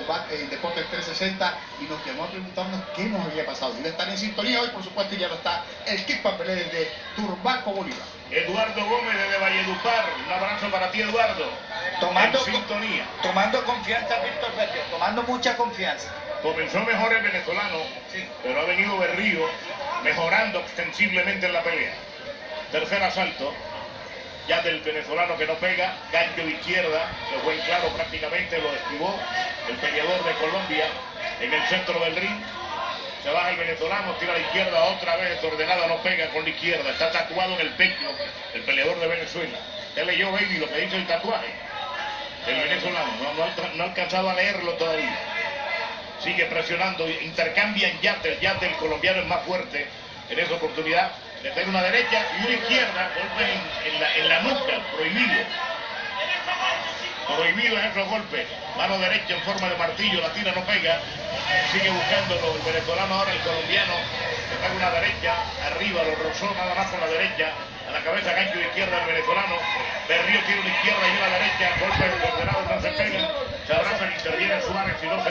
Deportes 360 y nos llamó a preguntarnos qué nos había pasado. Debe estar en sintonía hoy, por supuesto, y ya lo está el Kid Papelé desde Turbaco, Bolívar. Eduardo Gómez desde Valledupar, un abrazo para ti, Eduardo. Tomando en sintonía. Tomando confianza, Víctor Vélez, tomando mucha confianza. Comenzó mejor el venezolano, sí, pero ha venido Berrío mejorando extensiblemente en la pelea. Tercer asalto, ya del venezolano que no pega, gancho de izquierda, se fue en claro prácticamente, lo esquivó el peleador de Colombia en el centro del ring. Se baja el venezolano, tira a la izquierda, otra vez desordenada, no pega con la izquierda, está tatuado en el pecho el peleador de Venezuela. Ya leyó, baby, lo que dice el tatuaje. El venezolano no ha alcanzado a leerlo todavía. Sigue presionando, intercambian yates, el colombiano es más fuerte en esa oportunidad. Le pega una derecha y una izquierda, golpe en la nuca, prohibido. Prohibido en esos golpes. Mano derecha en forma de martillo, la tira, no pega. Sigue buscándolo el venezolano, ahora el colombiano. Le pega una derecha, arriba, lo rozó nada más con la derecha. A la cabeza, gancho de izquierda del venezolano. Berrío tiene una izquierda y una derecha. Golpe desordenado, no se pega. Se abrazan, interviene Suárez y no se